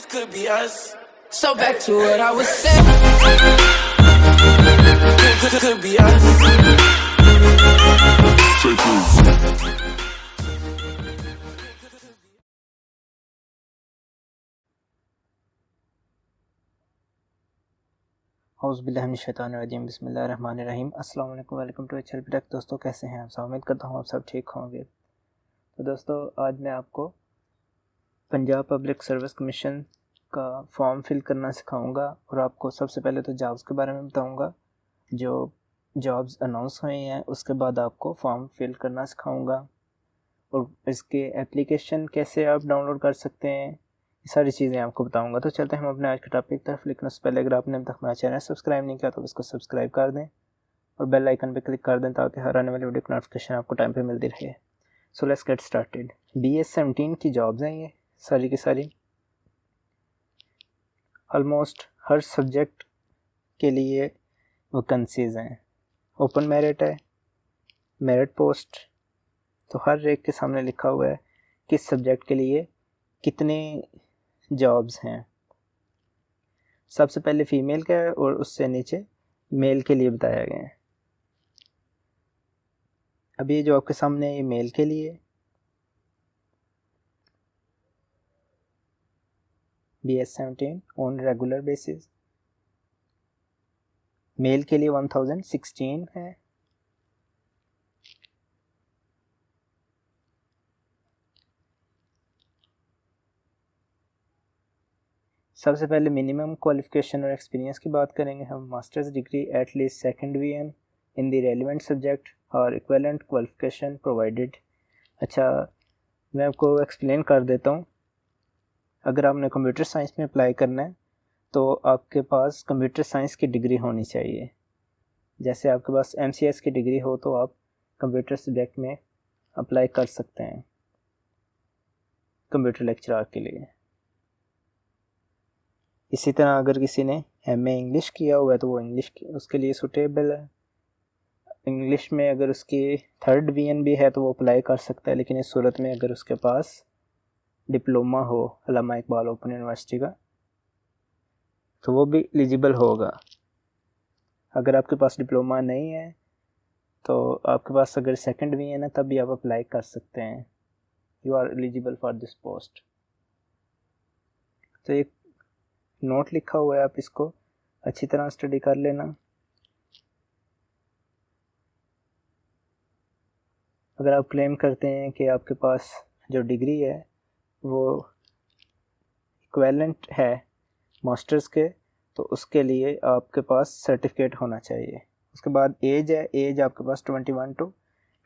this could be us. So back to what I was saying. Could be us. औज़ुबिल्लाहिमिनश्शैतानिर्रजीम बिस्मिल्लाहिर्रहमानिर्रहीम अस्सलाम वालेकुम welcome to HL take. दोस्तों कैसे हैं आप सब? उम्मीद करता हूँ आप सब ठीक होंगे। तो दोस्तों आज मैं आपको पंजाब पब्लिक सर्विस कमीशन का फॉर्म फिल करना सिखाऊंगा और आपको सबसे पहले तो जॉब्स के बारे में बताऊंगा। जो जॉब्स अनाउंस हुई हैं उसके बाद आपको फॉर्म फिल करना सिखाऊंगा और इसके एप्लीकेशन कैसे आप डाउनलोड कर सकते हैं, ये सारी चीज़ें आपको बताऊंगा। तो चलते हैं हम अपने आज के टॉपिक की तरफ। लेकिन उससे पहले अगर आपने अब तक हमारा चैनल सब्सक्राइब नहीं किया तो इसको सब्सक्राइब कर दें और बेल आइकन पे क्लिक कर दें ताकि हर आने वाली वीडियो की नोटिफिकेशन आपको टाइम पे मिलती रहे। So let's get started. BS17 की जॉब्स हैं ये सारी की सारी। ऑलमोस्ट हर सब्जेक्ट के लिए वैकेंसीज हैं। ओपन मेरिट है, मेरिट पोस्ट, तो हर एक के सामने लिखा हुआ है किस सब्जेक्ट के लिए कितने जॉब्स हैं। सबसे पहले फीमेल का है और उससे नीचे मेल के लिए बताया गया है। अभी ये जो आपके सामने ये मेल के लिए BS17 on regular basis, mail के लिए 1016 है। सबसे पहले मिनिमम क्वालिफिकेशन और एक्सपीरियंस की बात करेंगे हम। Masters degree at least second VN in the relevant subject और इक्विवेलेंट क्वालिफिकेशन प्रोवाइडेड। अच्छा, मैं आपको एक्सप्लेन कर देता हूँ। अगर आपने कंप्यूटर साइंस में अप्लाई करना है तो आपके पास कंप्यूटर साइंस की डिग्री होनी चाहिए। जैसे आपके पास MCS की डिग्री हो तो आप कंप्यूटर सब्जेक्ट में अप्लाई कर सकते हैं कंप्यूटर लेक्चरर के लिए। इसी तरह अगर किसी ने MA इंग्लिश किया हुआ है तो वो इंग्लिश उसके लिए सूटेबल है। इंग्लिश में अगर उसकी थर्ड VN भी है तो वो अप्लाई कर सकता है। लेकिन इस सूरत में अगर उसके पास डिप्लोमा हो अल्लामा इकबाल ओपन यूनिवर्सिटी का तो वो भी एलिजिबल होगा। अगर आपके पास डिप्लोमा नहीं है तो आपके पास अगर सेकंड VN है तब भी आप अप्लाई कर सकते हैं। You are eligible for this post. तो एक नोट लिखा हुआ है, आप इसको अच्छी तरह स्टडी कर लेना। अगर आप क्लेम करते हैं कि आपके पास जो डिग्री है वो इक्विवेलेंट है मास्टर्स के तो उसके लिए आपके पास सर्टिफिकेट होना चाहिए। उसके बाद एज है, एज आपके पास 21 to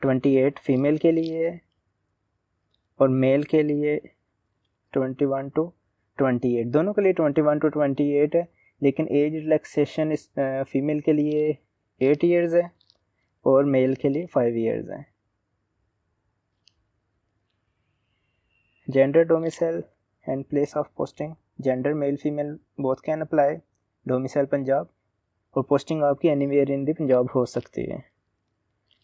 28 फीमेल के लिए है और मेल के लिए 21 to 28, दोनों के लिए 21 to 28 है। लेकिन एज रिलैक्सेशन इस फीमेल के लिए 8 इयर्स है और मेल के लिए 5 इयर्स है। Gender, domicile and place of posting, gender male female both can apply, domicile Punjab, और पोस्टिंग आपकी एनीवेयर इन द पंजाब हो सकती है।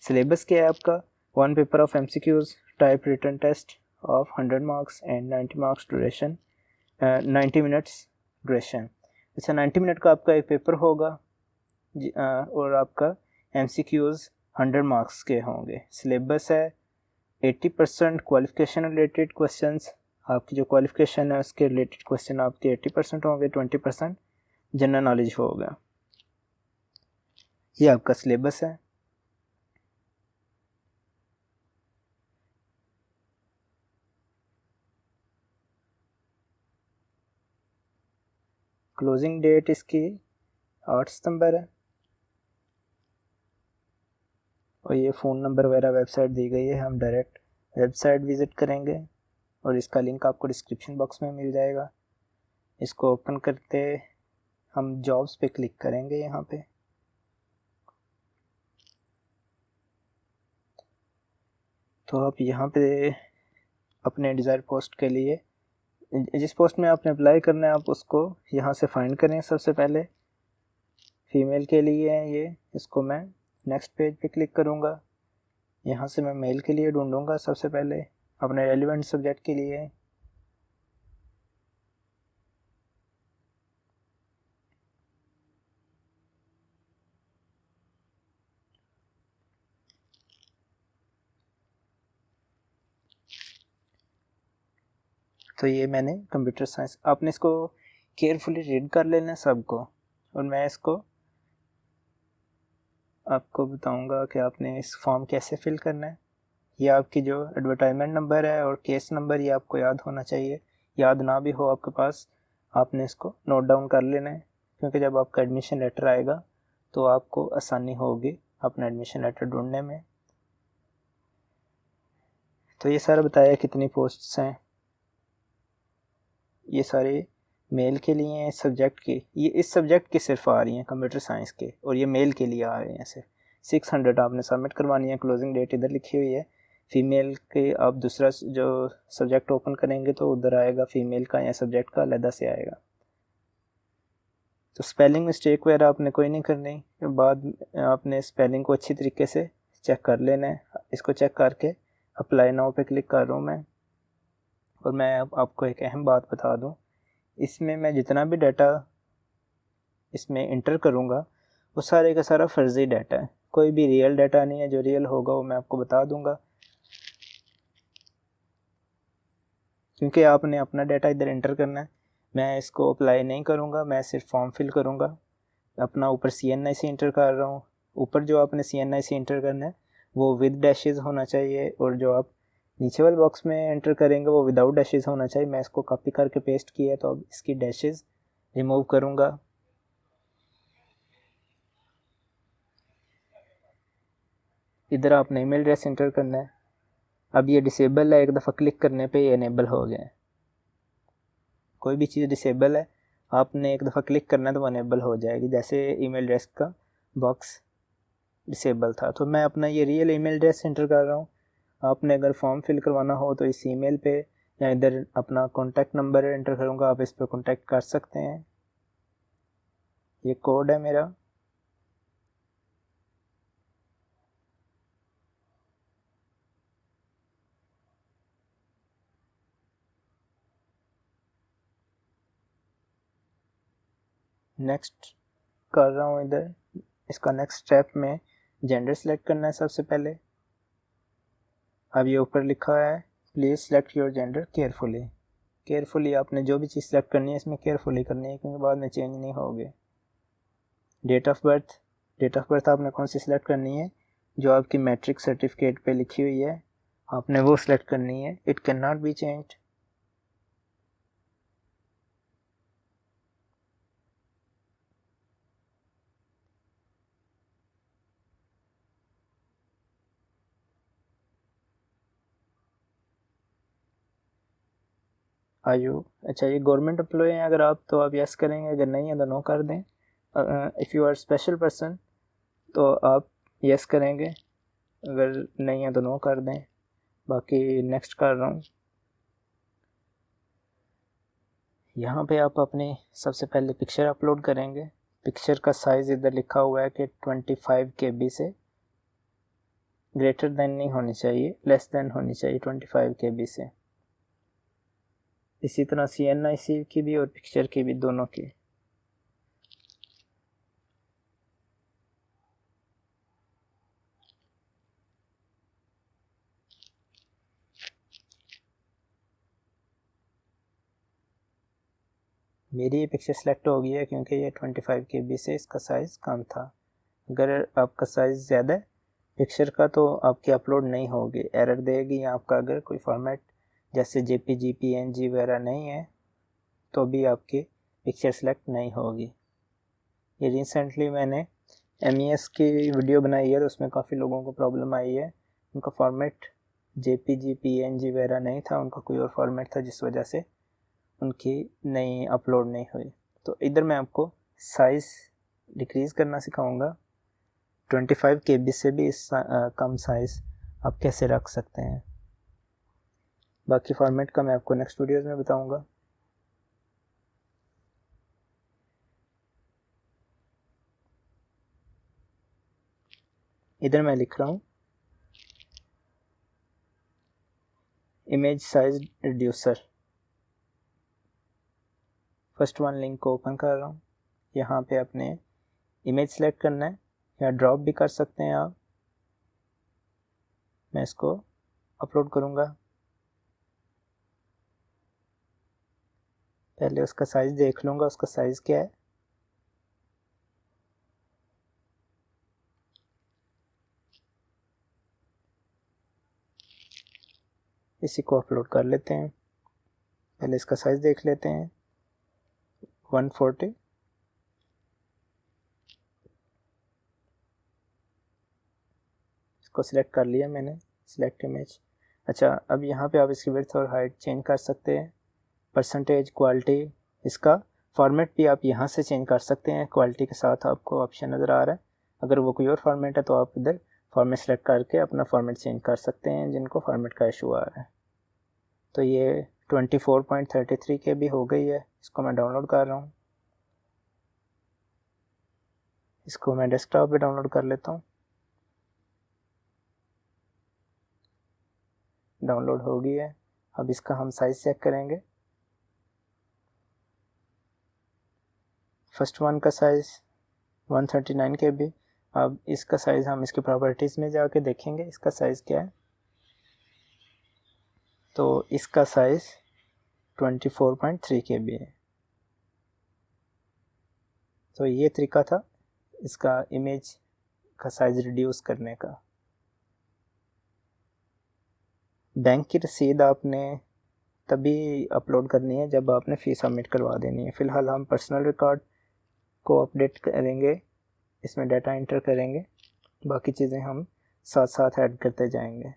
सिलेबस क्या है आपका? 1 paper of MCQs type written test of 100 marks and 90 marks duration, 90 minutes duration. अच्छा, 90 minute का आपका एक पेपर होगा और आपका MCQs 100 मार्क्स के होंगे। सिलेबस है 80% क्वालिफिकेशन रिलेटेड क्वेश्चंस। आपकी जो क्वालिफिकेशन है उसके रिलेटेड क्वेश्चन आपके 80% होंगे, 20% जनरल नॉलेज होगा। ये आपका सिलेबस है। क्लोजिंग डेट इसकी 8 सितंबर है और ये फ़ोन नंबर वगैरह वेबसाइट दी गई है। हम डायरेक्ट वेबसाइट विज़िट करेंगे और इसका लिंक आपको डिस्क्रिप्शन बॉक्स में मिल जाएगा। इसको ओपन करते हम जॉब्स पे क्लिक करेंगे। यहाँ पे तो आप यहाँ पे अपने डिज़ायर पोस्ट के लिए जिस पोस्ट में आपने अप्लाई करना है आप उसको यहाँ से फाइंड करें। सबसे पहले फीमेल के लिए है ये, इसको मैं नेक्स्ट पेज पे क्लिक करूँगा। यहाँ से मैं मेल के लिए ढूंढूंगा सबसे पहले अपने रेलिवेंट सब्जेक्ट के लिए। तो ये मैंने कंप्यूटर साइंस, आपने इसको केयरफुली रीड कर लेना सबको, और मैं इसको आपको बताऊंगा कि आपने इस फॉर्म कैसे फिल करना है। ये आपकी जो एडवर्टाइजमेंट नंबर है और केस नंबर, ये आपको याद होना चाहिए। याद ना भी हो आपके पास, आपने इसको नोट डाउन कर लेना है, क्योंकि जब आपका एडमिशन लेटर आएगा तो आपको आसानी होगी अपना एडमिशन लेटर ढूंढने में। तो ये सारा बताया कितनी पोस्ट्स हैं, ये सारे मेल के लिए हैं। सब्जेक्ट की, ये इस सब्जेक्ट की सिर्फ आ रही हैं कंप्यूटर साइंस के, और ये मेल के लिए आ रहे हैं सिर्फ 600 आपने सबमिट करवानी है। क्लोजिंग डेट इधर लिखी हुई है। फीमेल के आप दूसरा जो सब्जेक्ट ओपन करेंगे तो उधर आएगा फीमेल का या सब्जेक्ट का अलग से आएगा। तो स्पेलिंग मिस्टेक वगैरह आपने कोई नहीं करनी, बाद आपने स्पेलिंग को अच्छी तरीके से चेक कर लेना है। इसको चेक करके अप्लाई नाउ पे क्लिक कर रहा हूँ मैं। और मैं अब आपको एक अहम बात बता दूँ, इसमें मैं जितना भी डाटा इसमें इंटर करूँगा वो सारे का सारा फर्जी डाटा है, कोई भी रियल डाटा नहीं है। जो रियल होगा वो मैं आपको बता दूँगा, क्योंकि आपने अपना डाटा इधर इंटर करना है। मैं इसको अप्लाई नहीं करूँगा, मैं सिर्फ फॉर्म फिल करूँगा। अपना ऊपर CNIC इंटर कर रहा हूँ। ऊपर जो आपने CNIC इंटर करना है वो विद डैशेस होना चाहिए, और जो आप नीचे वाले बॉक्स में एंटर करेंगे वो विदाउट डैशेस होना चाहिए। मैं इसको कॉपी करके पेस्ट किया है, तो अब इसकी डैशेस रिमूव करूँगा। इधर आपने ईमेल एड्रेस एंटर करना है। अब ये डिसेबल है, एक दफ़ा क्लिक करने पे ये इनेबल हो गया है। कोई भी चीज़ डिसेबल है, आपने एक दफ़ा क्लिक करना है तो वो इनेबल हो जाएगी। जैसे ईमेल एड्रेस का बॉक्स डिसेबल था, तो मैं अपना ये रियल ईमेल एड्रेस एंटर कर रहा हूँ। आपने अगर फॉर्म फिल करवाना हो तो इस ईमेल पे, या इधर अपना कॉन्टैक्ट नंबर एंटर करूँगा, आप इस पर कॉन्टैक्ट कर सकते हैं। ये कोड है मेरा। नेक्स्ट कर रहा हूँ इधर। इसका नेक्स्ट स्टेप में जेंडर सेलेक्ट करना है सबसे पहले। अब ये ऊपर लिखा है please select your gender carefully. Carefully आपने जो भी चीज़ सेलेक्ट करनी है इसमें केयरफुली करनी है, क्योंकि बाद में चेंज नहीं होगी। Date of birth, date of birth आपने कौन सी सिलेक्ट करनी है, जो आपकी मैट्रिक सर्टिफिकेट पे लिखी हुई है आपने वो सिलेक्ट करनी है। It can not be changed. आयु, अच्छा ये गवर्नमेंट एम्प्लॉय हैं अगर आप, तो आप यस करेंगे, अगर नहीं है तो नो कर दें। If you are special person तो आप यस करेंगे, अगर नहीं है तो नो कर दें। बाकी नेक्स्ट कर रहा हूँ। यहाँ पे आप अपनी सबसे पहले पिक्चर अपलोड करेंगे। पिक्चर का साइज़ इधर लिखा हुआ है कि 25 KB से ग्रेटर देन नहीं होनी चाहिए, लेस देन होनी चाहिए 25 KB से। इसी तरह CNIC की भी और पिक्चर की भी, दोनों की। मेरी ये पिक्चर सेलेक्ट हो गई है क्योंकि ये 25 KB से इसका साइज़ कम था। अगर आपका साइज़ ज़्यादा है पिक्चर का तो आपकी अपलोड नहीं होगी, एरर देगी। आपका अगर कोई फॉर्मेट जैसे JPG PNG वगैरह नहीं है तो भी आपकी पिक्चर सेलेक्ट नहीं होगी। ये रिसेंटली मैंने MES की वीडियो बनाई है तो उसमें काफ़ी लोगों को प्रॉब्लम आई है। उनका फॉर्मेट JPG PNG वगैरह नहीं था, उनका कोई और फॉर्मेट था जिस वजह से उनकी नई अपलोड नहीं हुई। तो इधर मैं आपको साइज़ डिक्रीज़ करना सिखाऊंगा। 25 KB से भी कम साइज़ आप कैसे रख सकते हैं। बाकी फॉर्मेट का मैं आपको नेक्स्ट वीडियोज़ में बताऊंगा। इधर मैं लिख रहा हूँ image size reducer. First one link को ओपन कर रहा हूँ। यहाँ पे अपने इमेज सेलेक्ट करना है या ड्रॉप भी कर सकते हैं आप। मैं इसको अपलोड करूँगा। पहले उसका साइज़ देख लूँगा, उसका साइज़ क्या है। इसी को अपलोड कर लेते हैं। पहले इसका साइज़ देख लेते हैं, 140। इसको सिलेक्ट कर लिया मैंने, सिलेक्ट इमेज। अच्छा, अब यहाँ पे आप इसकी विड्थ और हाइट चेंज कर सकते हैं, परसेंटेज, क्वालिटी। इसका फॉर्मेट भी आप यहाँ से चेंज कर सकते हैं, क्वालिटी के साथ आपको ऑप्शन नज़र आ रहा है। अगर वो कोई और फॉर्मेट है तो आप इधर फॉर्मेट सेलेक्ट करके अपना फॉर्मेट चेंज कर सकते हैं, जिनको फॉर्मेट का इशू आ रहा है। तो ये 24.33 KB हो गई है। इसको मैं डाउनलोड कर रहा हूँ। इसको मैं डेस्कटॉप पे डाउनलोड कर लेता हूँ। डाउनलोड हो गई है। अब इसका हम साइज़ चेक करेंगे। फर्स्ट वन का साइज़ 139 KB। अब इसका साइज़ हम इसकी प्रॉपर्टीज़ में जाके देखेंगे इसका साइज़ क्या है। तो इसका साइज़ 24.3 KB है। तो ये तरीका था इसका इमेज का साइज़ रिड्यूस करने का। बैंक की रसीद आपने तभी अपलोड करनी है जब आपने फ़ी सबमिट करवा देनी है। फ़िलहाल हम पर्सनल रिकॉर्ड को अपडेट करेंगे, इसमें डाटा इंटर करेंगे, बाकी चीज़ें हम साथ साथ ऐड करते जाएंगे।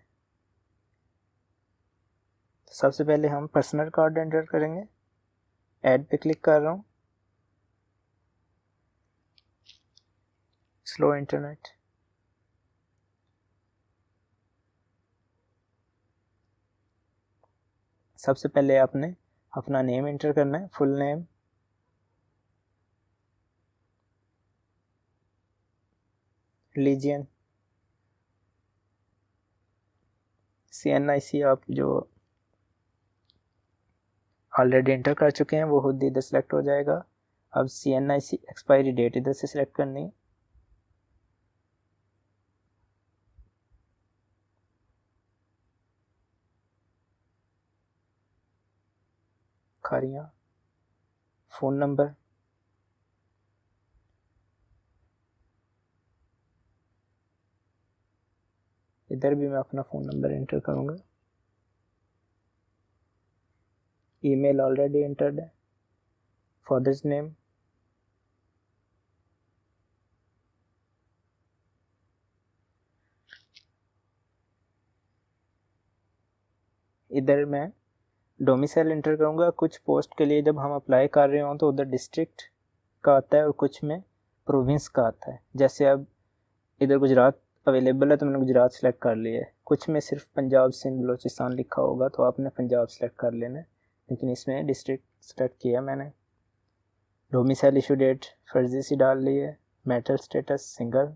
सबसे पहले हम पर्सनल रिकॉर्ड एंटर करेंगे। ऐड पे क्लिक कर रहा हूँ। Slow internet. सबसे पहले आपने अपना नेम इंटर करना है, फुल नेम, रिलीजियन, CNIC आप जो ऑलरेडी इंटर कर चुके हैं वो खुद इधर सेलेक्ट हो जाएगा। अब CNIC एक्सपायरी डेट इधर से सिलेक्ट करनी है। खारियाँ, फ़ोन नंबर, इधर भी मैं अपना फ़ोन नंबर इंटर करूँगा। ईमेल ऑलरेडी इंटर्ड है। फादर्स नेम, इधर मैं डोमिसाइल इंटर करूँगा। कुछ पोस्ट के लिए जब हम अप्लाई कर रहे हों तो उधर डिस्ट्रिक्ट का आता है और कुछ में प्रोविंस का आता है। जैसे अब इधर गुजरात अवेलेबल है तो मैंने गुजरात सेलेक्ट कर लिया है। कुछ में सिर्फ पंजाब, सिंध, बलोचिस्तान लिखा होगा तो आपने पंजाब सेलेक्ट कर लेना है, लेकिन इसमें डिस्ट्रिक्ट सेलेक्ट किया मैंने। डोमिसाइल इशू डेट फर्जी सी डाल ली है। Matter status single.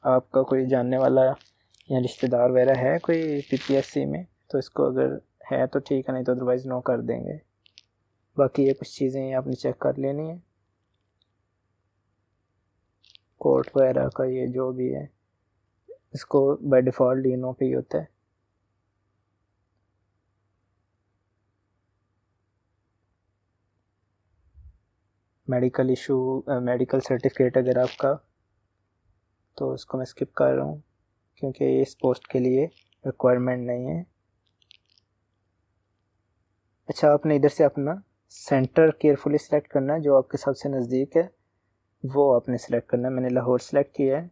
आपका कोई जानने वाला या रिश्तेदार वगैरह है कोई PPSC में तो इसको अगर है तो ठीक है, नहीं तो अदरवाइज़ नो कर देंगे। बाकी ये कुछ चीज़ें आपने चेक कर लेनी है। कोर्ट वगैरह का ये जो भी है इसको बाय डिफ़ॉल्ट नो पे ही होता है। मेडिकल इशू, मेडिकल सर्टिफिकेट अगर आपका, तो इसको मैं स्किप कर रहा हूँ क्योंकि इस पोस्ट के लिए रिक्वायरमेंट नहीं है। अच्छा, आपने इधर से अपना सेंटर केयरफुली सिलेक्ट करना है, जो आपके सबसे नज़दीक है वो आपने सेलेक्ट करना है। मैंने लाहौर सेलेक्ट किया है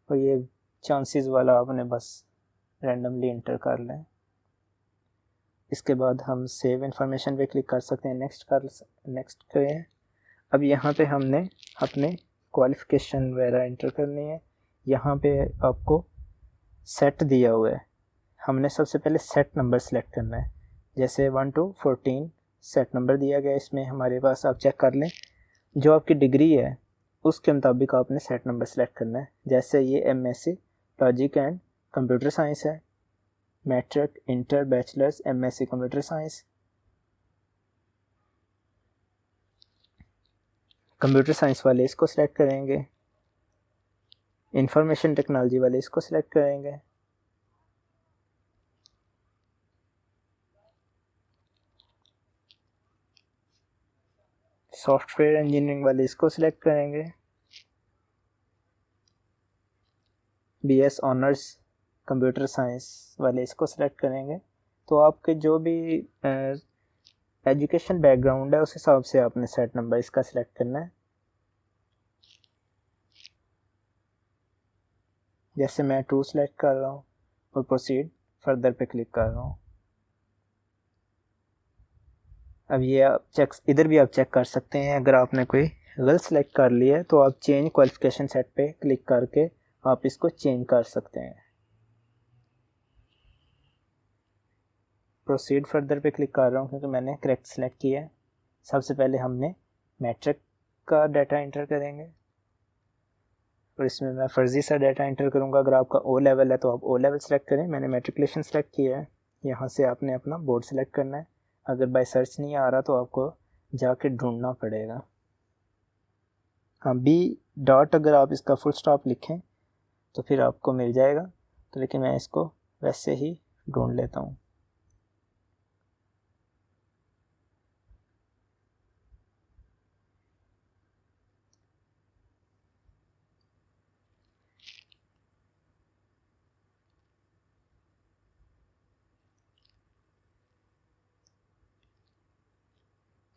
और ये चांसेस वाला आपने बस रैंडमली इंटर कर लें। इसके बाद हम सेव इन्फॉर्मेशन पे क्लिक कर सकते हैं, नेक्स्ट करें। अब यहाँ पे हमने अपने क्वालिफ़िकेशन वगैरह इंटर करनी है। यहाँ पे आपको सेट दिया हुआ है, हमने सबसे पहले सेट नंबर सेलेक्ट करना है। जैसे 1 to 14 सेट नंबर दिया गया इसमें हमारे पास, आप चेक कर लें। जो आपकी डिग्री है उसके मुताबिक आपने सेट नंबर सेलेक्ट करना है। जैसे ये MSc logic and computer science है, matric, inter, bachelors, MSc computer science. Computer science वाले इसको सिलेक्ट करेंगे, इंफॉर्मेशन टेक्नोलॉजी वाले इसको सिलेक्ट करेंगे, सॉफ्टवेयर इंजीनियरिंग वाले इसको सिलेक्ट करेंगे, BS ऑनर्स कंप्यूटर साइंस वाले इसको सिलेक्ट करेंगे। तो आपके जो भी एजुकेशन बैकग्राउंड है उस हिसाब से आपने सेट नंबर इसका सिलेक्ट करना है। जैसे मैं 2 सेलेक्ट कर रहा हूँ और प्रोसीड फर्दर पे क्लिक कर रहा हूँ। अब ये आप इधर भी आप चेक कर सकते हैं, अगर आपने कोई गलत सेलेक्ट कर लिया है तो आप चेंज क्वालिफिकेशन सेट पे क्लिक करके आप इसको चेंज कर सकते हैं। प्रोसीड फर्दर पे क्लिक कर रहा हूँ क्योंकि मैंने करेक्ट सेलेक्ट किया है। सबसे पहले हमने मैट्रिक का डाटा इंटर करेंगे और इसमें मैं फर्जी सा डाटा इंटर करूँगा। अगर आपका O लेवल है तो आप O लेवल सेलेक्ट करें, मैंने मैट्रिकुलेशन सेलेक्ट किया है। यहाँ से आपने अपना बोर्ड सेलेक्ट करना है। अगर बाय सर्च नहीं आ रहा तो आपको जाके ढूंढना पड़ेगा। हाँ, B डॉट अगर आप इसका फुल स्टॉप लिखें तो फिर आपको मिल जाएगा, तो लेकिन मैं इसको वैसे ही ढूंढ लेता हूँ।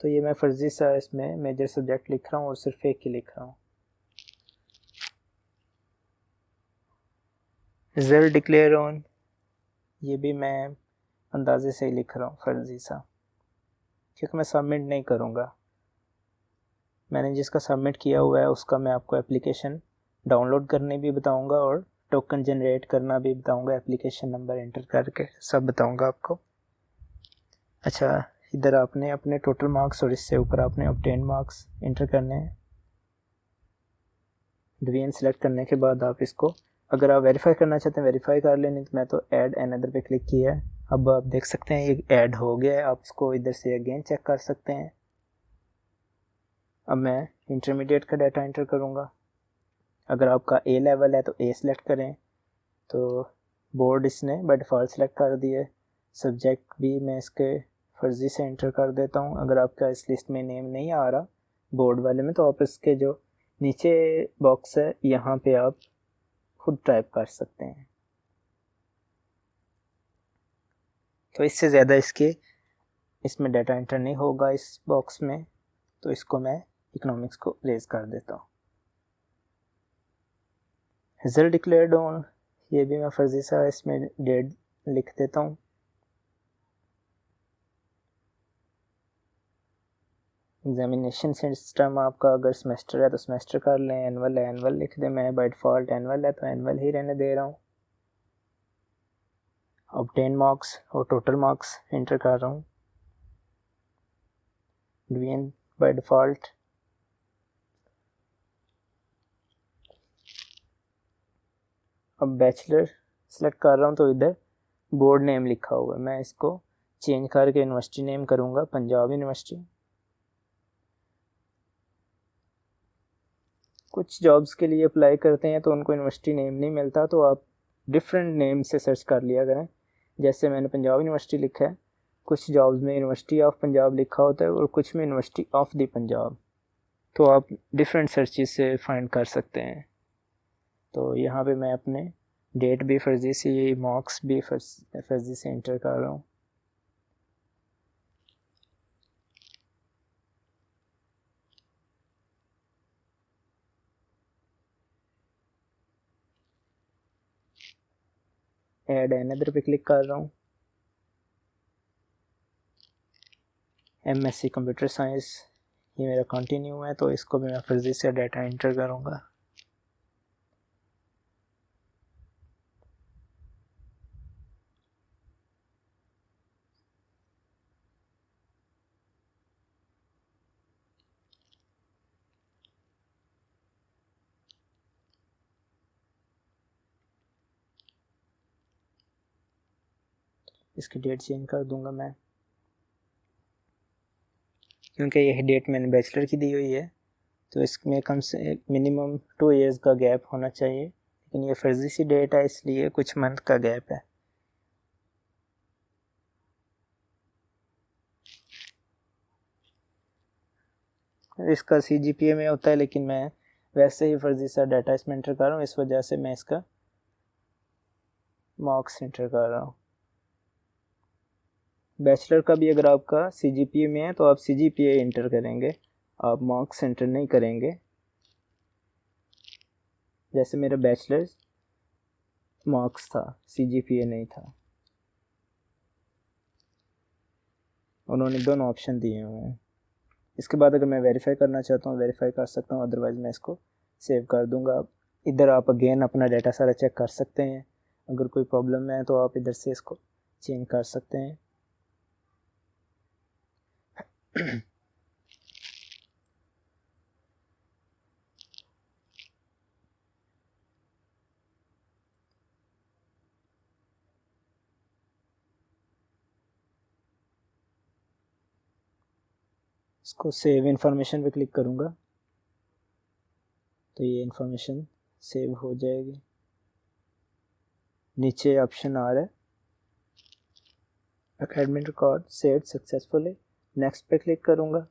तो ये मैं फर्जी सा इसमें मेजर सब्जेक्ट लिख रहा हूँ और सिर्फ एक ही लिख रहा हूँ। रिजल्ट डिक्लेयर ऑन, ये भी मैं अंदाजे से ही लिख रहा हूँ फर्जी सा, क्योंकि मैं सबमिट नहीं करूँगा। मैंने जिसका सबमिट किया हुआ है उसका मैं आपको एप्लीकेशन डाउनलोड करने भी बताऊँगा और टोकन जनरेट करना भी बताऊँगा, एप्लीकेशन नंबर एंटर करके सब बताऊँगा आपको। अच्छा, इधर आपने अपने टोटल मार्क्स और इससे ऊपर आपने ऑब्टेन मार्क्स एंटर करने हैं। डिवीजन सेलेक्ट करने के बाद आप इसको, अगर आप वेरीफाई करना चाहते हैं वेरीफाई कर लें, तो मैं तो ऐड अनदर पे क्लिक किया है। अब आप देख सकते हैं ये ऐड हो गया है। आप इसको इधर से अगेन चेक कर सकते हैं। अब मैं इंटरमीडिएट का डाटा एंटर करूँगा। अगर आपका A लेवल है तो A सेलेक्ट करें, तो बोर्ड इसने बाय डिफ़ॉल्ट सेलेक्ट कर दिया है। सब्जेक्ट भी मैं इसके फर्जी से एंटर कर देता हूँ। अगर आपका इस लिस्ट में नेम नहीं आ रहा बोर्ड वाले में, तो आप इसके जो नीचे बॉक्स है यहाँ पे आप खुद टाइप कर सकते हैं। तो इससे ज़्यादा इसमें डाटा एंटर नहीं होगा इस बॉक्स में, तो इसको मैं इकोनॉमिक्स को रेज कर देता हूँ। रिजल्ट डिक्लेयर्ड ऑन, ये भी मैं फर्जी सा इसमें डेट लिख देता हूँ। एग्जामिनेशन सिस्टम आपका अगर सेमेस्टर है तो सेमेस्टर कर लें, एनुअल है एनुअल लिख दें। मैं बाय डिफ़ॉल्ट एनुअल है तो एनुअल ही रहने दे रहा हूँ। ऑब्टेन मार्क्स और टोटल मार्क्स एंटर कर रहा हूँ। डिवीजन बाय डिफ़ॉल्ट, अब बैचलर सेलेक्ट कर रहा हूँ तो इधर बोर्ड नेम लिखा हुआ है, मैं इसको चेंज करके यूनिवर्सिटी नेम करूँगा, पंजाब यूनिवर्सिटी। कुछ जॉब्स के लिए अप्लाई करते हैं तो उनको यूनिवर्सिटी नेम नहीं मिलता, तो आप डिफरेंट नेम से सर्च कर लिया करें। जैसे मैंने पंजाब यूनिवर्सिटी लिखा है, कुछ जॉब्स में यूनिवर्सिटी ऑफ पंजाब लिखा होता है और कुछ में यूनिवर्सिटी ऑफ द पंजाब, तो आप डिफरेंट सर्चेस से फाइंड कर सकते हैं। तो यहाँ पे मैं अपने डेट भी फर्जी से, मार्क्स भी फर्जी से एंटर कर रहा हूँ। ऐड अनदर पे क्लिक कर रहा हूँ। MSc कंप्यूटर साइंस ये मेरा कंटिन्यू है, तो इसको भी मैं फर्जी से डाटा एंटर करूँगा। इसकी डेट चेंज कर दूंगा मैं, क्योंकि यह डेट मैंने बैचलर की दी हुई है, तो इसमें कम से मिनिमम 2 इयर्स का गैप होना चाहिए, लेकिन ये फर्जी सी डेट है इसलिए कुछ मंथ का गैप है। इसका CGPA में होता है, लेकिन मैं वैसे ही फर्जी सा डाटा इसमें एंटर कर रहा हूँ, इस वजह से मैं इसका मार्क्स एंटर कर रहा हूँ। बैचलर का भी अगर आपका CGPA में है तो आप CGPA एंटर करेंगे, आप मार्क्स एंटर नहीं करेंगे। जैसे मेरा बैचलर मार्क्स था, CGPA नहीं था। उन्होंने दोनों ऑप्शन दिए हुए हैं। इसके बाद अगर मैं वेरीफाई करना चाहता हूँ वेरीफाई कर सकता हूँ, अदरवाइज़ मैं इसको सेव कर दूँगा। इधर आप अगेन अपना डाटा सारा चेक कर सकते हैं, अगर कोई प्रॉब्लम है तो आप इधर से इसको चेंज कर सकते हैं। इसको सेव इन्फॉर्मेशन पे क्लिक करूँगा तो ये इन्फॉर्मेशन सेव हो जाएगी। नीचे ऑप्शन आ रहा है academic record saved successfully, next पे क्लिक करूँगा।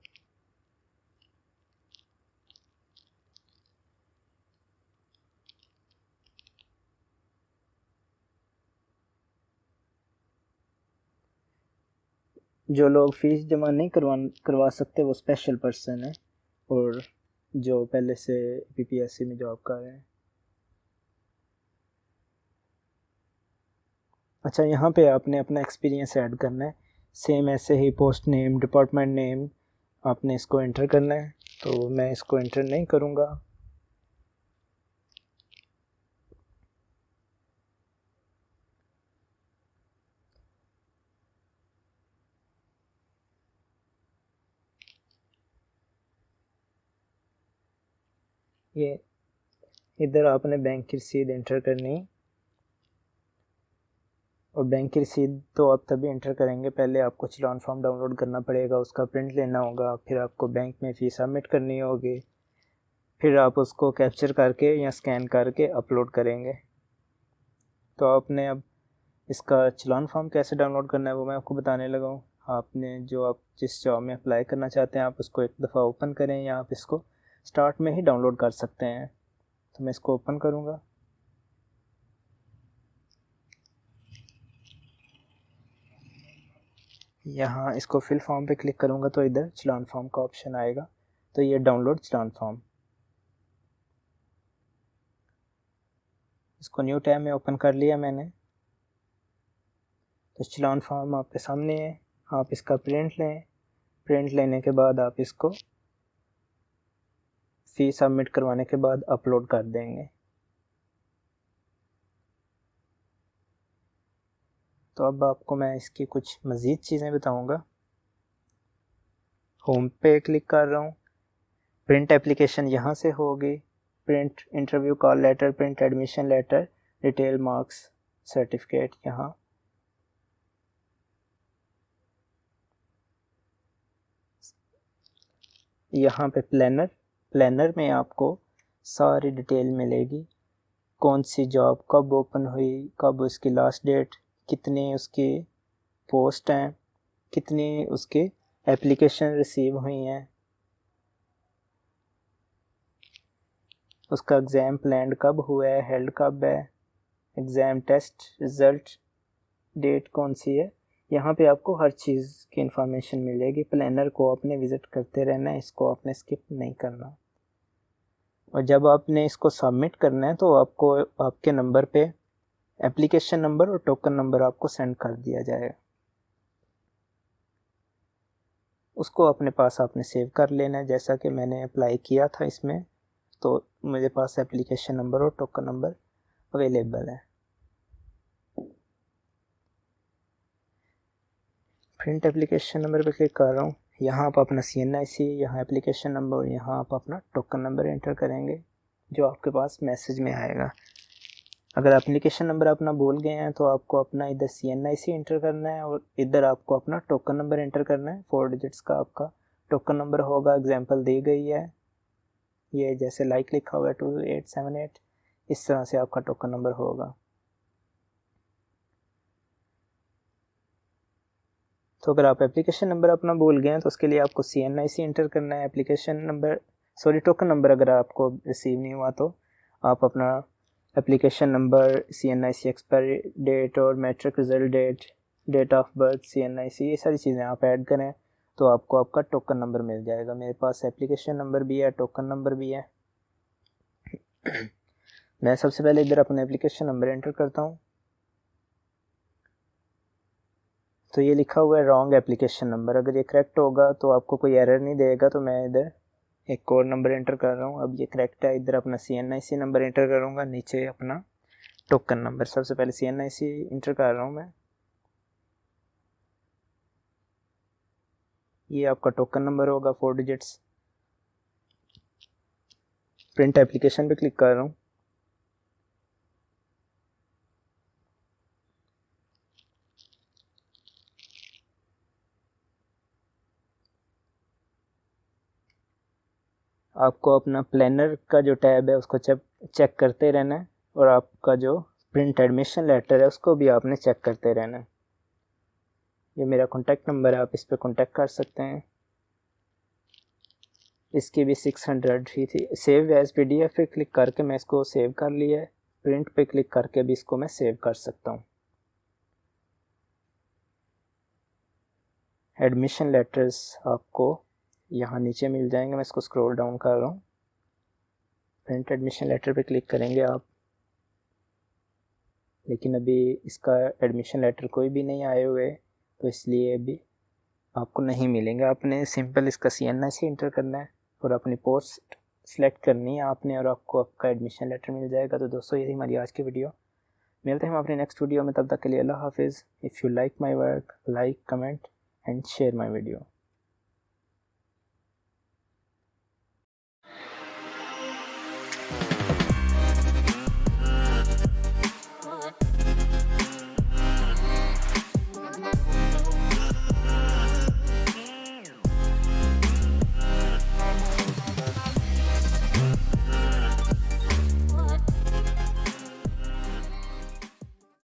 जो लोग फीस जमा नहीं करवा सकते वो स्पेशल पर्सन है, और जो पहले से PPSC में जॉब कर रहे हैं। अच्छा, यहाँ पे आपने अपना एक्सपीरियंस ऐड करना है, सेम ऐसे ही पोस्ट नेम डिपार्टमेंट नेम आपने इसको एंटर करना है। तो मैं इसको एंटर नहीं करूँगा। ये इधर आपने बैंक की रसीद एंटर करनी है, और बैंक की रसीद तो आप तभी एंटर करेंगे, पहले आपको चलान फॉर्म डाउनलोड करना पड़ेगा, उसका प्रिंट लेना होगा, फिर आपको बैंक में फ़ीस सबमिट करनी होगी, फिर आप उसको कैप्चर करके या स्कैन करके अपलोड करेंगे। तो आपने अब इसका चलान फॉर्म कैसे डाउनलोड करना है वो मैं आपको बताने लगा हूँ। आपने जो आप जिस जॉब में अप्लाई करना चाहते हैं आप उसको एक दफ़ा ओपन करें, या आप इसको स्टार्ट में ही डाउनलोड कर सकते हैं। तो मैं इसको ओपन करूँगा। यहाँ इसको फिल फॉर्म पे क्लिक करूँगा तो इधर चलान फॉर्म का ऑप्शन आएगा, तो ये डाउनलोड चलान फॉर्म, इसको न्यू टैब में ओपन कर लिया मैंने। तो चलान फॉर्म आपके सामने है, आप इसका प्रिंट लें, प्रिंट लेने के बाद आप इसको फीस सबमिट करवाने के बाद अपलोड कर देंगे। तो अब आपको मैं इसकी कुछ मज़ीद चीज़ें बताऊंगा। होम पे क्लिक कर रहा हूँ, प्रिंट एप्लीकेशन यहाँ से होगी, print interview call letter, print admission letter, detail marks certificate. यहाँ पे प्लानर में आपको सारी डिटेल मिलेगी, कौन सी जॉब कब ओपन हुई, कब उसकी लास्ट डेट, कितने उसके पोस्ट हैं, कितनी उसके एप्लीकेशन रिसीव हुई हैं, उसका एग्ज़ाम प्लान कब हुआ है, हेल्ड कब है, एग्ज़ाम टेस्ट रिज़ल्ट डेट कौन सी है। यहाँ पे आपको हर चीज़ की इंफॉर्मेशन मिलेगी। प्लानर को आपने विज़िट करते रहना है, इसको आपने स्किप नहीं करना। और जब आपने इसको सबमिट करना है तो आपको आपके नंबर पे एप्लीकेशन नंबर और टोकन नंबर आपको सेंड कर दिया जाएगा, उसको अपने पास आपने सेव कर लेना है। जैसा कि मैंने अप्लाई किया था इसमें, तो मेरे पास एप्लीकेशन नंबर और टोकन नंबर अवेलेबल है। प्रिंट एप्लीकेशन नंबर पे क्लिक कर रहा हूँ, यहाँ आप अपना CNIC, यहाँ एप्लीकेशन नंबर और यहाँ आप अपना टोकन नंबर एंटर करेंगे जो आपके पास मैसेज में आएगा। अगर एप्लीकेशन नंबर अपना भूल गए हैं तो आपको अपना इधर CNIC एंटर करना है और इधर आपको अपना टोकन नंबर एंटर करना है। 4 डिजिट्स का आपका टोकन नंबर होगा, एग्जांपल दी गई है, ये जैसे लाइक लिखा हुआ है 2878, इस तरह से आपका टोकन नंबर होगा। तो अगर आप एप्लीकेशन नंबर अपना भूल गए हैं तो उसके लिए आपको CNIC इंटर करना है। एप्लीकेशन नंबर टोकन नंबर अगर आपको रिसीव नहीं हुआ तो आप अपना application number, CNIC expiry date और matric result date, date of birth, CNIC, ये सारी चीज़ें आप ऐड करें तो आपको आपका टोकन नंबर मिल जाएगा। मेरे पास एप्लीकेशन नंबर भी है, टोकन नंबर भी है। मैं सबसे पहले इधर अपना एप्लीकेशन नंबर एंटर करता हूँ। तो ये लिखा हुआ है रॉन्ग एप्लीकेशन नंबर। अगर ये करेक्ट होगा तो आपको कोई एरर नहीं देगा। तो मैं इधर एक और नंबर एंटर कर रहा हूँ। अब ये करेक्ट है। इधर अपना CNIC नंबर एंटर करूँगा, नीचे अपना टोकन नंबर। सबसे पहले CNIC इंटर कर रहा हूँ मैं। ये आपका टोकन नंबर होगा 4 डिजिट्स। प्रिंट एप्लीकेशन पे क्लिक कर रहा हूँ। आपको अपना प्लानर का जो टैब है उसको चेक करते रहना है और आपका जो प्रिंट एडमिशन लेटर है उसको भी आपने चेक करते रहना है। ये मेरा कॉन्टैक्ट नंबर है, आप इस पर कॉन्टैक्ट कर सकते हैं। इसकी भी 600 ही थी। सेव एज PDF पे क्लिक करके मैं इसको सेव कर लिया है। प्रिंट पे क्लिक करके भी इसको मैं सेव कर सकता हूँ। एडमिशन लेटर्स आपको यहाँ नीचे मिल जाएंगे। मैं इसको स्क्रॉल डाउन कर रहा हूँ। प्रिंट एडमिशन लेटर पे क्लिक करेंगे आप, लेकिन अभी इसका एडमिशन लेटर कोई भी नहीं आए हुए तो इसलिए अभी आपको नहीं मिलेंगे। आपने सिंपल इसका CNIC इंटर करना है और अपनी पोस्ट सेलेक्ट करनी है आपने और आपको आपका एडमिशन लेटर मिल जाएगा। तो दोस्तों ये थी हमारी आज की वीडियो। मिलते हैं हम अपने नेक्स्ट वीडियो में, तब तक के लिए अल्लाह हाफिज़। If you like my work, like, comment and share my video.